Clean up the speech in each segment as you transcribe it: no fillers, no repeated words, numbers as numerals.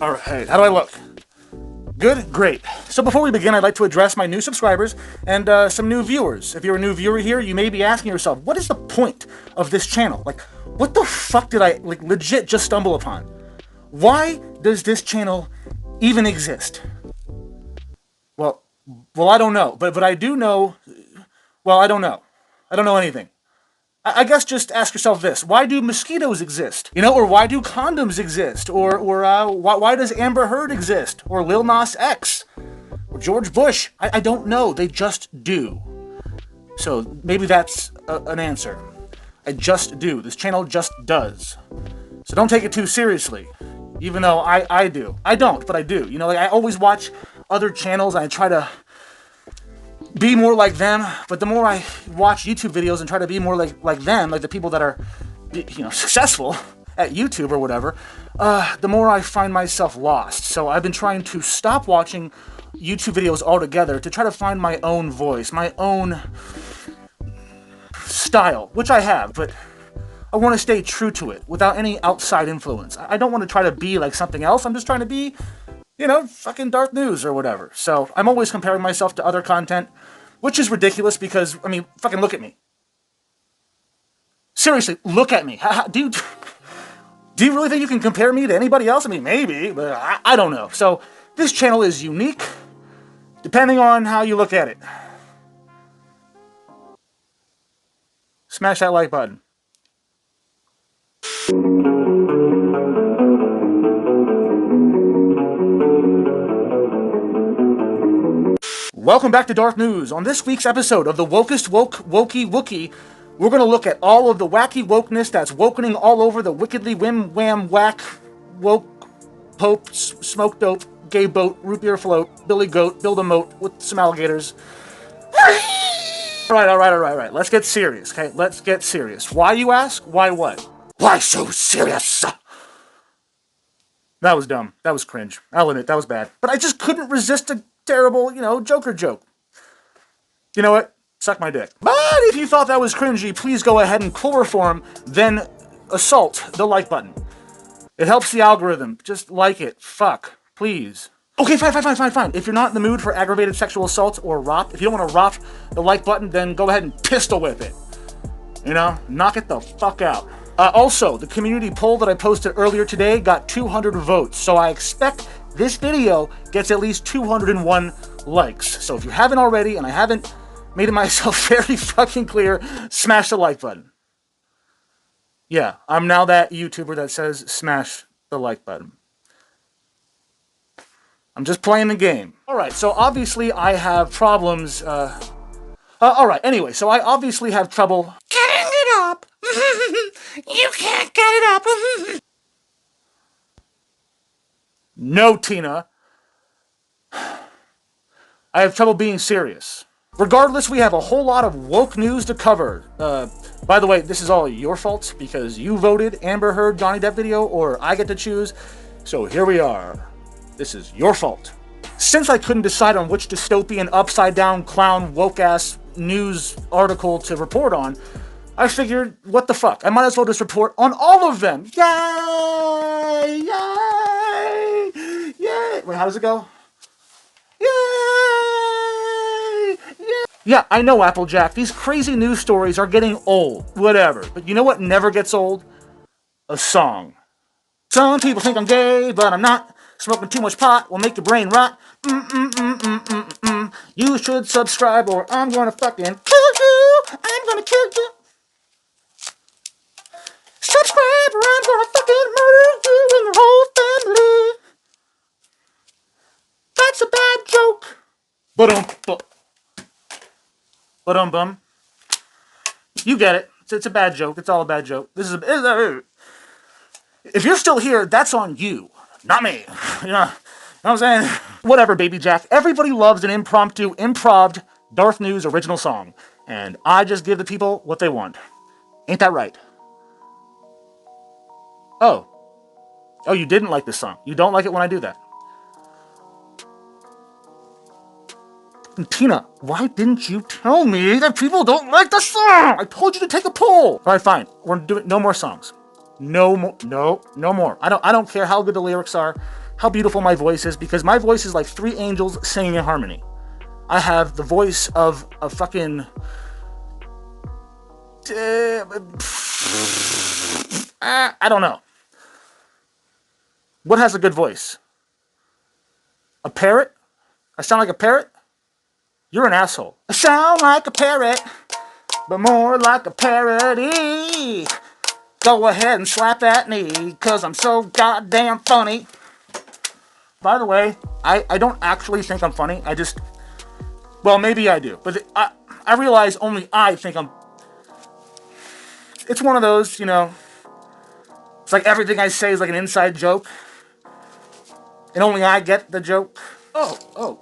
Alright, how do I look? Good? Great. So before we begin, I'd like to address my new subscribers and some new viewers. If you're a new viewer here, you may be asking yourself, what is the point of this channel? Like, what the fuck did I, legit just stumble upon? Why does this channel even exist? Well, I don't know. But I do know... Well, I don't know. I don't know anything. I guess just ask yourself this. Why do mosquitoes exist? You know, or why do condoms exist? Or why does Amber Heard exist? Or Lil Nas X? Or George Bush? I don't know. They just do. So maybe that's an answer. I just do. This channel just does. So don't take it too seriously. Even though I do. I don't, but I do. You know, like I always watch other channels and I try to be more like them, but the more I watch YouTube videos and try to be more like them, like the people that are, you know, successful at YouTube or whatever, the more I find myself lost. So I've been trying to stop watching YouTube videos altogether to try to find my own voice, my own style, which I have, but I want to stay true to it without any outside influence. I don't want to try to be like something else. I'm just trying to be, you know, fucking DarthNews or whatever. So I'm always comparing myself to other content, which is ridiculous because, I mean, fucking look at me. Seriously, look at me. Do you really think you can compare me to anybody else? I mean, maybe, but I don't know. So this channel is unique, depending on how you look at it. Smash that like button. Welcome back to DarthNews. On this week's episode of the Wokest Wokey Wookie, we're going to look at all of the wacky wokeness that's wokening all over the wickedly whim wham whack woke pope smoke dope gay boat root beer float Billy Goat build a moat with some alligators. All right. Let's get serious, okay? Let's get serious. Why, you ask? Why what? Why so serious? That was dumb. That was cringe. I'll admit, that was bad. But I just couldn't resist a terrible, you know, Joker joke. You know what? Suck my dick. But if you thought that was cringy, please go ahead and chloroform, then assault the like button. It helps the algorithm. Just like it. Fuck. Please. Okay, fine. If you're not in the mood for aggravated sexual assault or ROP, if you don't want to ROP the like button, then go ahead and pistol whip it. You know? Knock it the fuck out. Also, the community poll that I posted earlier today got 200 votes, so I expect this video gets at least 201 likes. So if you haven't already, and I haven't made it myself very fucking clear, smash the like button. Yeah, I'm now that YouTuber that says smash the like button. I'm just playing the game. Alright, so obviously I have problems, alright, anyway, so I obviously have trouble getting it up. You can't get it up. No, Tina. I have trouble being serious. Regardless, we have a whole lot of woke news to cover. By the way, this is all your fault because you voted Amber Heard Johnny Depp video, or I get to choose. So here we are. This is your fault. Since I couldn't decide on which dystopian, upside-down, clown, woke-ass news article to report on, I figured, what the fuck? I might as well just report on all of them. Yay! Yay! Yay! Wait, how does it go? Yay! Yay! Yeah, I know, Applejack. These crazy news stories are getting old. Whatever. But you know what never gets old? A song. Some people think I'm gay, but I'm not. Smoking too much pot will make your brain rot. You should subscribe or I'm gonna fucking kill you. I'm gonna kill you. Subscribe or I'm gonna fucking murder you and your whole family. That's a bad joke. Bum. You get it. It's a bad joke. It's all a bad joke. If you're still here, that's on you, not me. You know what I'm saying? Whatever, baby Jack. Everybody loves an impromptu, improv DarthNews original song. And I just give the people what they want. Ain't that right? Oh. Oh, you didn't like this song. You don't like it when I do that. And Tina, why didn't you tell me that people don't like the song? I told you to take a poll. All right, fine. We're doing no more songs. No more. No more. I don't care how good the lyrics are, how beautiful my voice is, because my voice is like three angels singing in harmony. I have the voice of a fucking... I don't know. What has a good voice? A parrot? I sound like a parrot? You're an asshole. I sound like a parrot, but more like a parody. Go ahead and slap at me, cause I'm so goddamn funny. By the way, I don't actually think I'm funny. I just... Well, maybe I do. But I realize only I think I'm... It's one of those, you know... It's like everything I say is like an inside joke. And only I get the joke. Oh.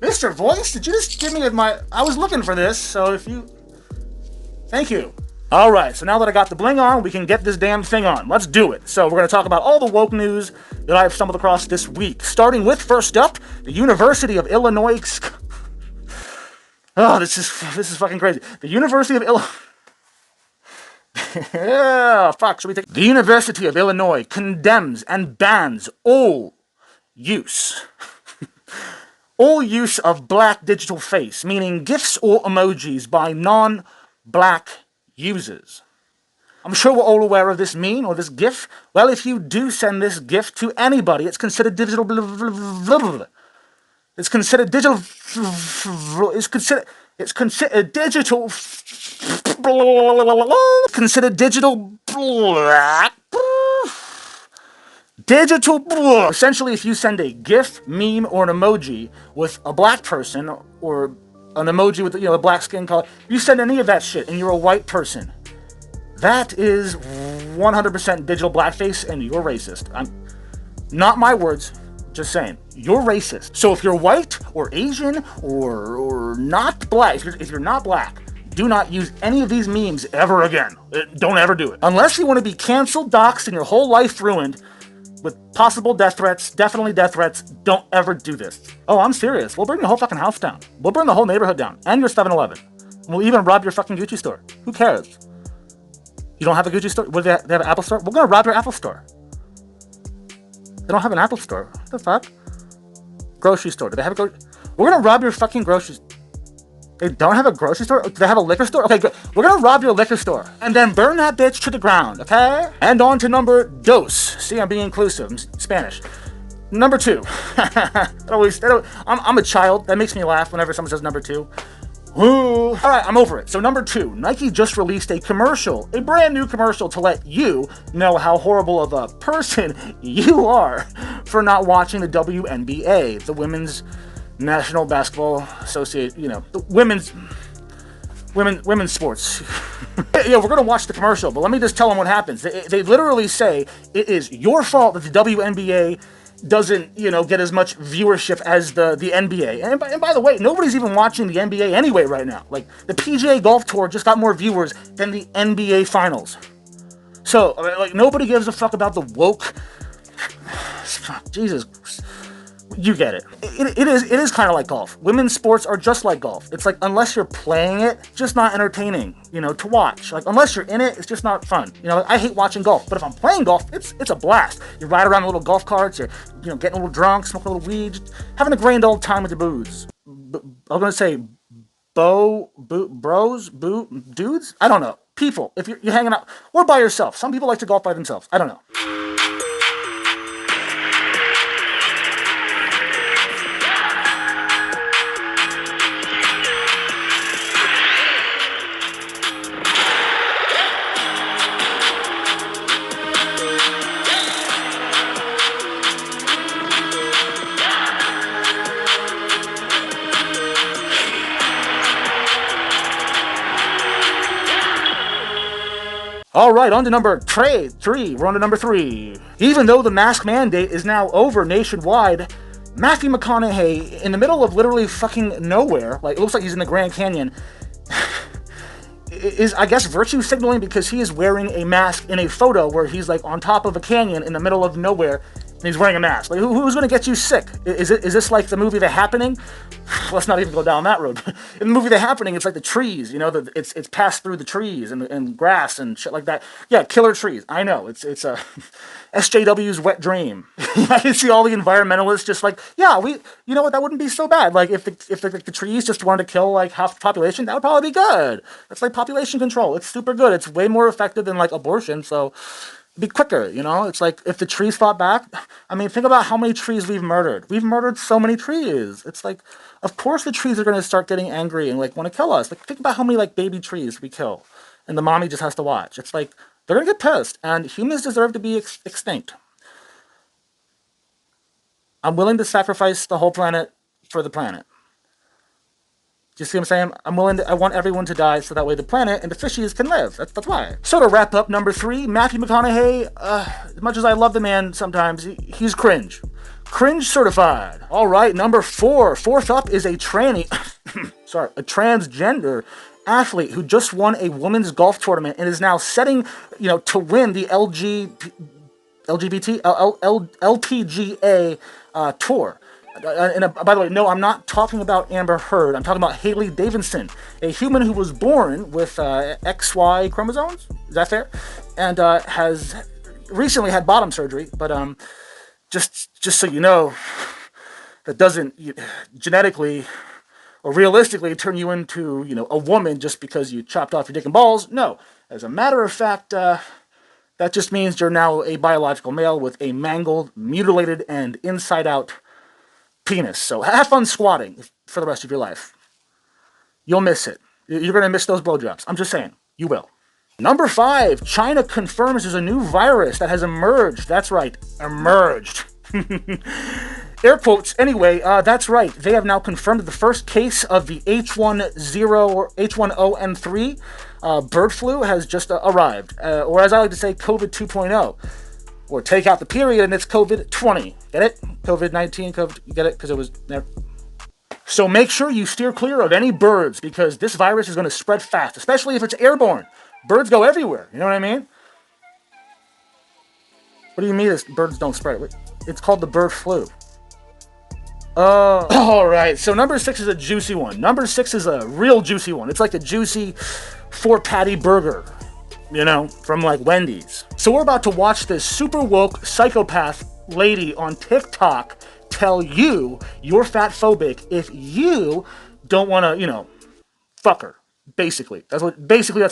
Mr. Voice, did you just give me my... I was looking for this, so if you... Thank you. Alright, so now that I got the bling on, we can get this damn thing on. Let's do it. So we're going to talk about all the woke news that I've stumbled across this week. Starting with, first up, the University of Illinois... Oh, this is fucking crazy. The University of Illinois... Yeah, fuck, should we take... The University of Illinois condemns and bans all use of black digital face, meaning GIFs or emojis by non-black users. I'm sure we're all aware of this meme or this GIF. Well, if you do send this GIF to anybody, it's considered digital... It's considered digital... It's considered digital... Considered digital... Digital... Essentially, if you send a GIF, meme, or an emoji with a black person, or an emoji with, a black skin color, you send any of that shit and you're a white person, that is 100% digital blackface and you're racist. Not my words. Just saying, you're racist. So if you're white or Asian or not black, if you're not black, do not use any of these memes ever again. Don't ever do it. Unless you want to be canceled, doxxed, and your whole life ruined with possible death threats, definitely death threats, don't ever do this. Oh, I'm serious. We'll burn your whole fucking house down. We'll burn the whole neighborhood down. And your 7-Eleven. We'll even rob your fucking Gucci store. Who cares? You don't have a Gucci store? What, they have an Apple store? We're gonna rob your Apple store. They don't have an Apple store. What the fuck? Grocery store. Do they have a We're gonna rob your fucking grocery... They don't have a grocery store? Do they have a liquor store? Okay, good. We're gonna rob your liquor store. And then burn that bitch to the ground, okay? And on to number dos. See, I'm being inclusive. I'm Spanish. Number 2. I'm a child. That makes me laugh whenever someone says number 2. Ooh. Alright, I'm over it. So number 2, Nike just released a commercial, a brand new commercial to let you know how horrible of a person you are for not watching the WNBA, the Women's National Basketball Association, the women's sports. Yeah, we're gonna watch the commercial, but let me just tell them what happens. They literally say it is your fault that the WNBA doesn't, get as much viewership as the NBA. And by the way, nobody's even watching the NBA anyway right now. Like, the PGA Golf Tour just got more viewers than the NBA Finals. So, nobody gives a fuck about the woke... Jesus... You get it. It is kind of like golf. Women's sports are just like golf. It's like, unless you're playing it, just not entertaining, to watch. Like, unless you're in it, it's just not fun. I hate watching golf, but if I'm playing golf, it's a blast. You ride around the little golf carts, you're, getting a little drunk, smoking a little weed, just having a grand old time with your booze. I'm gonna say dudes? I don't know. People, if you're hanging out, or by yourself. Some people like to golf by themselves. I don't know. All right, on to number 3. We're on to number 3. Even though the mask mandate is now over nationwide, Matthew McConaughey, in the middle of literally fucking nowhere, like, it looks like he's in the Grand Canyon, is, I guess, virtue signaling because he is wearing a mask in a photo where he's like on top of a canyon in the middle of nowhere and he's wearing a mask. Like, who's going to get you sick? Is this like the movie The Happening? Let's not even go down that road. In the movie The Happening, it's like the trees, you know, it's passed through the trees and grass and shit like that. Yeah, killer trees. I know, it's a SJW's wet dream. I can see all the environmentalists just like, yeah, you know what, that wouldn't be so bad. Like, if the trees just wanted to kill like half the population, that would probably be good. That's like population control. It's super good. It's way more effective than like abortion, so it'd be quicker, you know? It's like, if the trees fought back, I mean, think about how many trees we've murdered. We've murdered so many trees. It's like, of course the trees are going to start getting angry and like want to kill us. Like, think about how many like baby trees we kill and the mommy just has to watch. It's like, they're going to get pissed, and humans deserve to be extinct. I'm willing to sacrifice the whole planet for the planet. Do you see what I'm saying? I want everyone to die so that way the planet and the fishies can live. That's why. So to wrap up, number 3, Matthew McConaughey, as much as I love the man sometimes, he's cringe. Cringe certified. All right, number 4. Fourth up is a tranny, a transgender athlete who just won a women's golf tournament and is now setting, to win the LPGA tour. And by the way, no, I'm not talking about Amber Heard. I'm talking about Haley Davidson, a human who was born with XY chromosomes. Is that fair? And has recently had bottom surgery. But just so you know, that doesn't genetically or realistically turn you into a woman just because you chopped off your dick and balls. No, as a matter of fact, that just means you're now a biological male with a mangled, mutilated, and inside-out penis. So have fun squatting for the rest of your life. You'll miss it. You're going to miss those blowjobs. I'm just saying. You will. Number 5. China confirms there's a new virus that has emerged. That's right. Emerged. Air quotes. Anyway, that's right. They have now confirmed the first case of the H1N3 bird flu has just arrived. Or as I like to say, COVID 2.0. Or take out the period and it's COVID-20. Get it? COVID-19, COVID, you get it? Because it was there. So make sure you steer clear of any birds because this virus is going to spread fast, especially if it's airborne. Birds go everywhere. You know what I mean? What do you mean birds don't spread? It's called the bird flu. All right. So number 6 is a juicy one. Number 6 is a real juicy one. It's like a juicy 4-patty burger. From like Wendy's. So we're about to watch this super woke psychopath lady on TikTok tell you you're fatphobic if you don't want to, fuck her. Basically, that's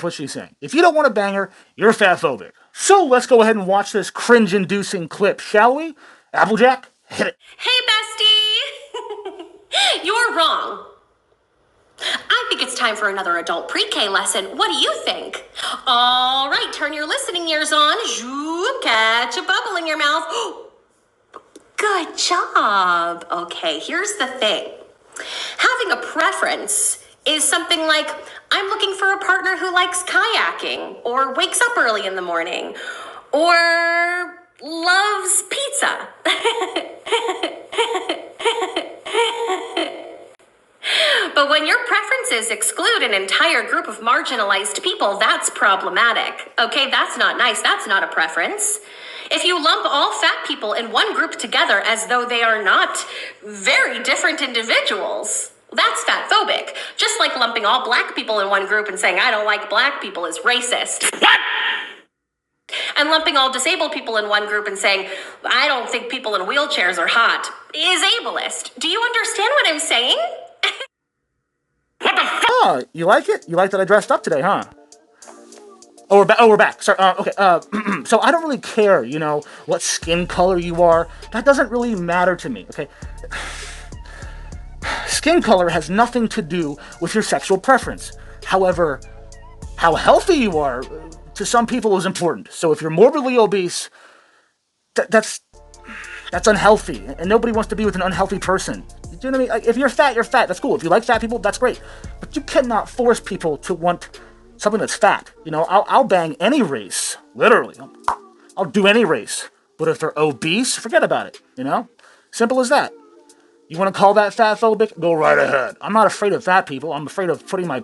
what she's saying. If you don't want to bang her, you're fatphobic. So let's go ahead and watch this cringe-inducing clip, shall we? Applejack, hit it. Hey, bestie. You're wrong. I think it's time for another adult pre-K lesson. What do you think? All right, turn your listening ears on. Catch a bubble in your mouth. Good job. Okay, here's the thing. Having a preference is something like, I'm looking for a partner who likes kayaking, or wakes up early in the morning, or loves pizza. But when your preferences exclude an entire group of marginalized people, that's problematic. Okay, that's not nice. That's not a preference. If you lump all fat people in one group together as though they are not very different individuals, that's fatphobic. Just like lumping all black people in one group and saying, I don't like black people is racist. What? And lumping all disabled people in one group and saying, I don't think people in wheelchairs are hot, is ableist. Do you understand what I'm saying? What the fuck? Oh, you like it? You like that I dressed up today, huh? Oh, we're back. Sorry. Okay. So I don't really care, what skin color you are. That doesn't really matter to me. Okay. Skin color has nothing to do with your sexual preference. However, how healthy you are to some people is important. So if you're morbidly obese, that's unhealthy, and nobody wants to be with an unhealthy person. You know what I mean? Like, if you're fat, you're fat. That's cool. If you like fat people, that's great. But you cannot force people to want something that's fat. I'll bang any race, literally. I'll do any race. But if they're obese, forget about it. Simple as that. You want to call that fatphobic? Go right ahead. I'm not afraid of fat people. I'm afraid of putting my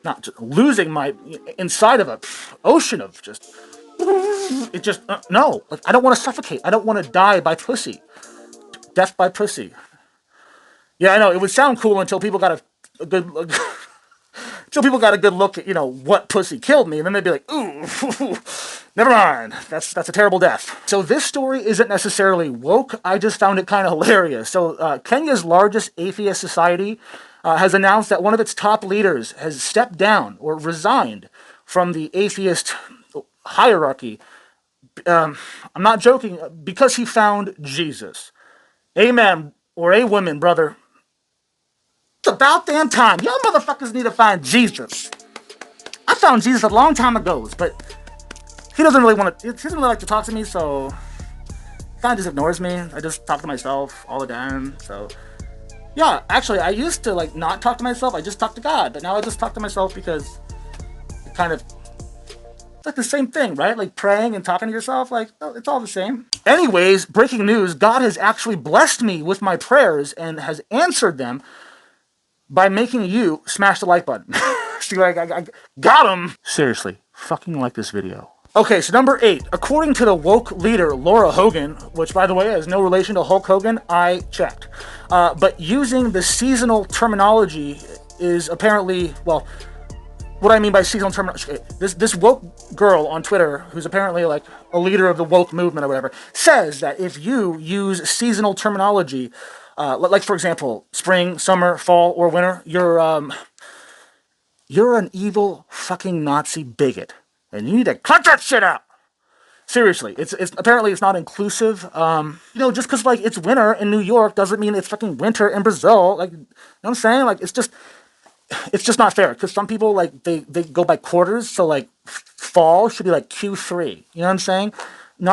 not just losing my inside of a ocean of just. It just no. Like, I don't want to suffocate. I don't want to die by pussy. Death by pussy. Yeah, I know. It would sound cool until people got a good look. Until people got a good look at, what pussy killed me, and then they'd be like, ooh, never mind. That's a terrible death. So this story isn't necessarily woke. I just found it kind of hilarious. So Kenya's largest atheist society has announced that one of its top leaders has stepped down or resigned from the atheist hierarchy. I'm not joking, because he found Jesus. Amen, or a woman, brother. It's about damn time. Y'all motherfuckers need to find Jesus. I found Jesus a long time ago, but he doesn't really like to talk to me, so he kind of just ignores me. I just talk to myself all the time, so. Yeah, actually, I used to, not talk to myself. I just talk to God, but now I just talk to myself because it kind of, it's like the same thing, right? Like praying and talking to yourself, it's all the same. Anyways, breaking news, God has actually blessed me with my prayers and has answered them by making you smash the like button. See, I got him. Seriously, fucking like this video. Okay, so number 8. According to the woke leader, Laura Hogan, which, by the way, has no relation to Hulk Hogan, I checked. But using the seasonal terminology is apparently, well, what I mean by seasonal terminology, this woke girl on Twitter, who's apparently like a leader of the woke movement or whatever, says that if you use seasonal terminology, like, for example, spring, summer, fall, or winter, you're an evil fucking Nazi bigot, and you need to cut that shit out. Seriously, it's apparently it's not inclusive. Just because it's winter in New York doesn't mean it's fucking winter in Brazil. You know what I'm saying? It's just not fair, because some people they go by quarters. So fall should be Q3. You know what I'm saying?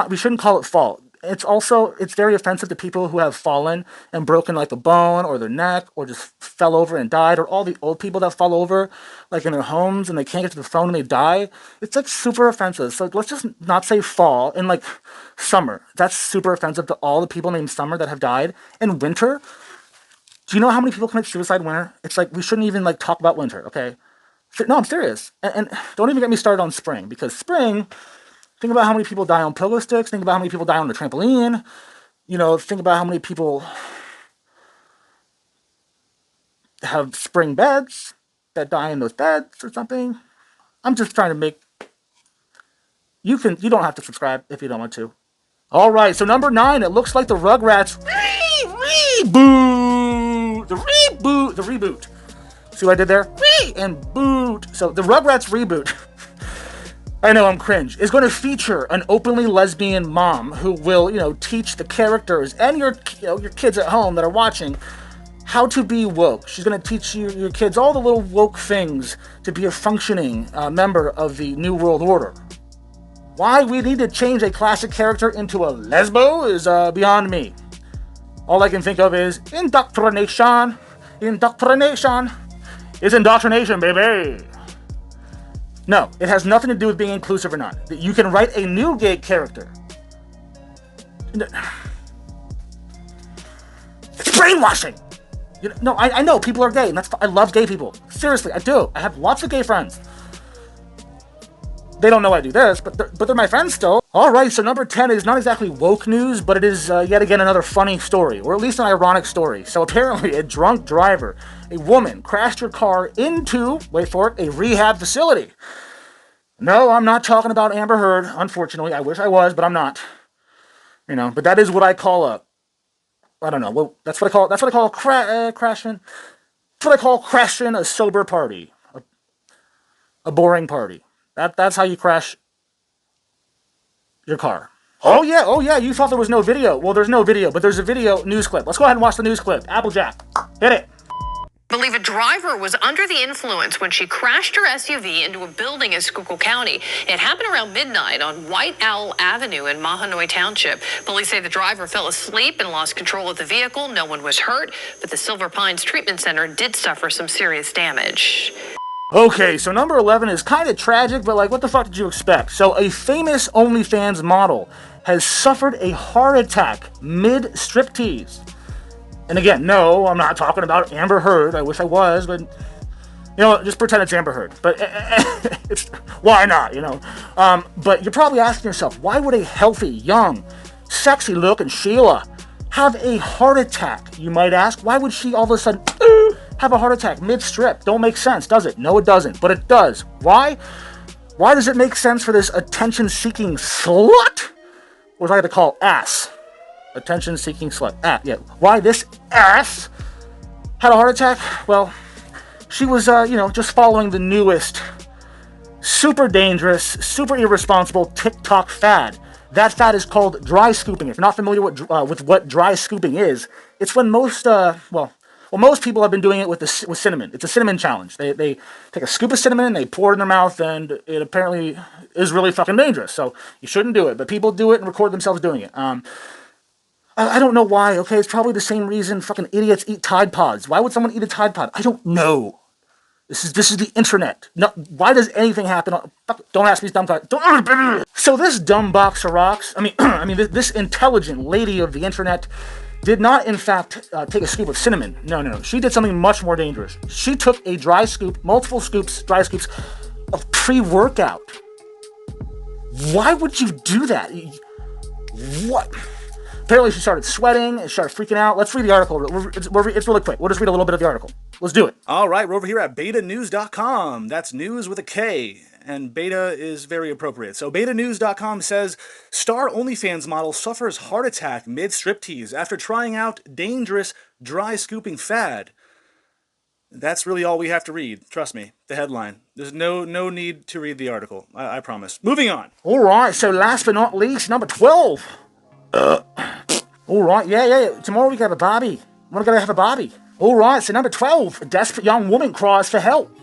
We shouldn't call it fall. It's very offensive to people who have fallen and broken a bone or their neck, or just fell over and died, or all the old people that fall over in their homes and they can't get to the phone and they die. It's super offensive. So let's just not say fall. And summer, that's super offensive to all the people named Summer that have died. And winter, do you know how many people commit suicide in winter? It's we shouldn't even talk about winter, okay? No, I'm serious. And don't even get me started on spring, because spring, think about how many people die on pogo sticks. Think about how many people die on the trampoline. Think about how many people have spring beds that die in those beds or something. I'm just trying to make... You don't have to subscribe if you don't want to. All right, so number 9, it looks like the Rugrats reboot. The reboot. See what I did there? And boot. So the Rugrats reboot... I know, I'm cringe, is going to feature an openly lesbian mom who will, teach the characters and your kids at home that are watching how to be woke. She's going to teach your kids all the little woke things to be a functioning member of the New World Order. Why we need to change a classic character into a lesbo is beyond me. All I can think of is indoctrination. Indoctrination is indoctrination, baby. No, it has nothing to do with being inclusive or not. You can write a new gay character. It's brainwashing. I know people are gay, and I love gay people. Seriously, I do. I have lots of gay friends. They don't know I do this, but they're my friends still. All right, so number 10 is not exactly woke news, but it is yet again another funny story, or at least an ironic story. So apparently, a drunk driver, a woman, crashed her car into, wait for it, a rehab facility. No, I'm not talking about Amber Heard. Unfortunately, I wish I was, but I'm not. But that is what I call I don't know. Well, that's what I call. That's what I call crashing. That's what I call crashing a sober party, a boring party. That's how you crash your car. Oh yeah, you thought there was no video. Well, there's no video, but there's a video news clip. Let's go ahead and watch the news clip. Applejack, hit it. Believe a driver was under the influence when she crashed her SUV into a building in Schuylkill County. It happened around midnight on White Owl Avenue in Mahanoy Township. Police say the driver fell asleep and lost control of the vehicle. No one was hurt, but the Silver Pines Treatment Center did suffer some serious damage. Okay, so number 11 is kind of tragic, but what the fuck did you expect? So a famous OnlyFans model has suffered a heart attack mid-striptease. And again, no, I'm not talking about Amber Heard. I wish I was, but, You know, just pretend it's Amber Heard. But it's why not, you know? But you're probably asking yourself, why would a healthy, young, sexy-looking Sheila have a heart attack, you might ask? Why would she all of a sudden have a heart attack mid-strip? Don't make sense, does it? No, it doesn't, but it does. Why? Why does it make sense for this attention-seeking slut? What was I going to call ass? Attention-seeking slut. Yeah. Why this ass had a heart attack? Well, she was, just following the newest, super dangerous, super irresponsible TikTok fad. That fad is called dry scooping. If you're not familiar with what dry scooping is, it's when most people have been doing it with cinnamon. It's a cinnamon challenge. They take a scoop of cinnamon, they pour it in their mouth, and it apparently is really fucking dangerous. So you shouldn't do it, but people do it and record themselves doing it. I don't know why. Okay, it's probably the same reason fucking idiots eat Tide Pods. Why would someone eat a Tide Pod? I don't know. This is the internet. No, why does anything happen? Don't ask me these dumb questions. So this dumb box of rocks. This intelligent lady of the internet did not, in fact, take a scoop of cinnamon. No. She did something much more dangerous. She took a dry scoop, multiple scoops, dry scoops of pre-workout. Why would you do that? What? Apparently she started sweating and started freaking out. Let's read the article. It's really quick. We'll just read a little bit of the article. Let's do it. All right, we're over here at betanews.com. That's news with a K, and beta is very appropriate. So betanews.com says, star OnlyFans model suffers heart attack mid-striptease after trying out dangerous dry scooping fad. That's really all we have to read. Trust me, the headline. There's no need to read the article. I promise. Moving on. All right, so last but not least, number 12. All right, yeah. Tomorrow we got a Barbie. We're gonna have a Barbie. All right, so number 12, a desperate young woman cries for help.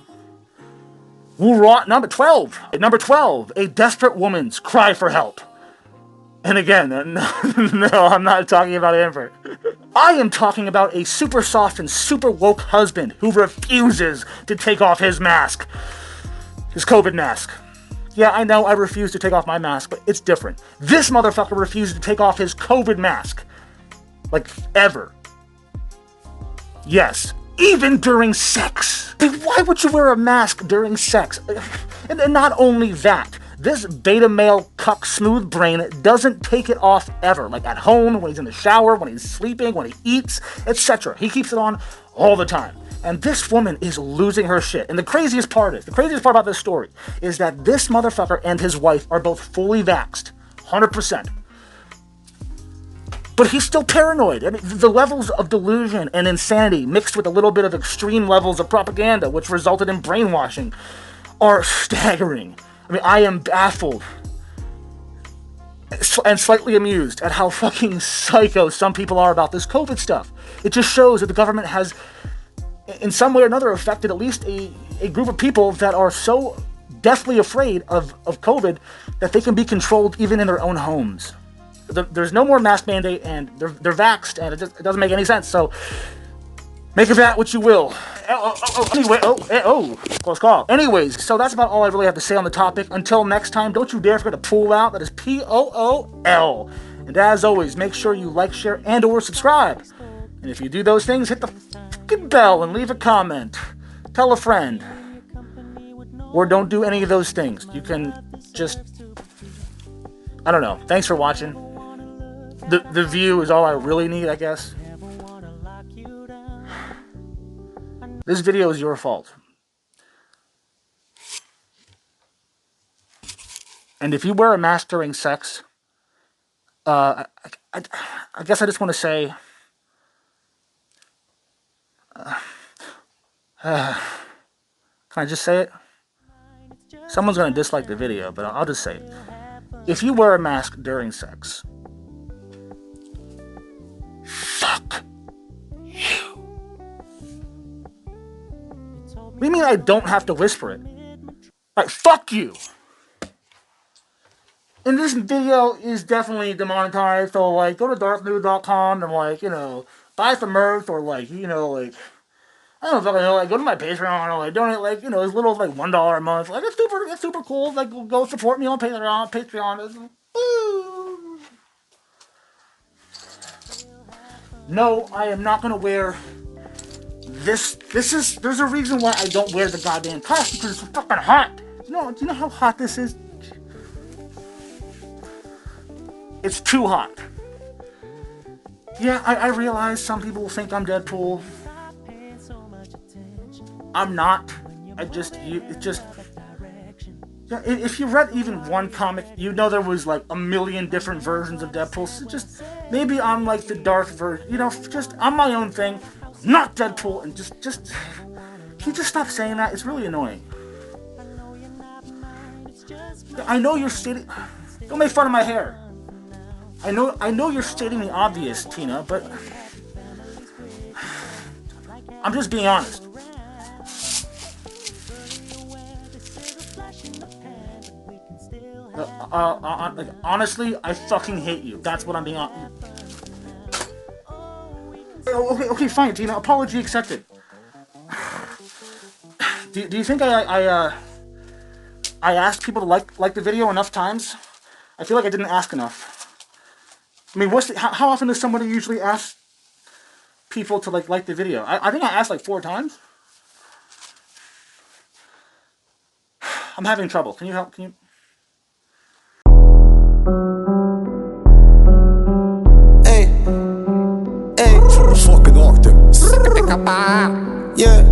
All right, number 12, a desperate woman's cry for help. And again, no, I'm not talking about Amber. I am talking about a super soft and super woke husband who refuses to take off his mask. His COVID mask. Yeah, I know I refuse to take off my mask, but it's different. This motherfucker refuses to take off his COVID mask. Like, ever. Yes, even during sex. Why would you wear a mask during sex? And not only that, this beta male cuck smooth brain doesn't take it off ever. Like at home, when he's in the shower, when he's sleeping, when he eats, etc. He keeps it on all the time. And this woman is losing her shit. And the craziest part about this story is that this motherfucker and his wife are both fully vaxxed. 100%. But he's still paranoid. I mean, the levels of delusion and insanity mixed with a little bit of extreme levels of propaganda, which resulted in brainwashing, are staggering. I mean, I am baffled and slightly amused at how fucking psycho some people are about this COVID stuff. It just shows that the government has, in some way or another, affected at least a group of people that are so deathly afraid of COVID that they can be controlled even in their own homes. There's no more mask mandate, and they're vaxxed, and it doesn't make any sense. So make of that what you will. Close call. Anyways, so that's about all I really have to say on the topic. Until next time, don't you dare forget to pull out. That is POOL. And as always, make sure you like, share, and/or subscribe. And if you do those things, hit the fucking bell and leave a comment. Tell a friend. Or don't do any of those things. You can just, I don't know. Thanks for watching. The view is all I really need, I guess. This video is your fault. And if you wear a mask during sex, I guess I just want to say, can I just say it? Someone's going to dislike the video, but I'll just say it. If you wear a mask during sex, fuck you. What do you mean I don't have to whisper it? Like, fuck you. And this video is definitely demonetized, so, like, go to DarthNews.com and, like, buy some merch, or, like, I don't fucking know, like, go to my Patreon, or, like, donate, like, as little as, like, $1 a month. Like, it's super cool. Like, go support me on Patreon. Woo. No, I am not gonna wear there's a reason why I don't wear the goddamn costume, because it's fucking hot. Do you know how hot this is? It's too hot. Yeah, I realize some people will think I'm Deadpool. I'm not. Yeah, if you read even one comic, you know there was like a million different versions of Deadpool. So just, maybe I'm like the Darth version, I'm my own thing, not Deadpool, and can you just stop saying that? It's really annoying. I know you're stating, don't make fun of my hair. I know you're stating the obvious, Tina, but I'm just being honest. Honestly, I fucking hate you. That's what I'm being honest. Okay, fine, Tina. Apology accepted. Do you think I asked people to like the video enough times? I feel like I didn't ask enough. I mean, how often does somebody usually ask people to like the video? I think I asked like 4 times. I'm having trouble. Can you help? Can you? Fucking Arctic. Yeah,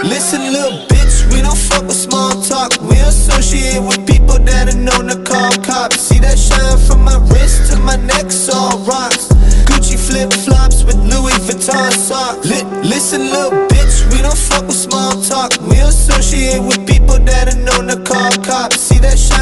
Listen, little bitch, we don't fuck with small talk. We associate with people that are known to call cops. See that shine from my wrist to my neck's all rocks. Gucci flip-flops with Louis Vuitton socks. Listen, little bitch, we don't fuck with small talk. We associate with people that are known to call cops. See that shine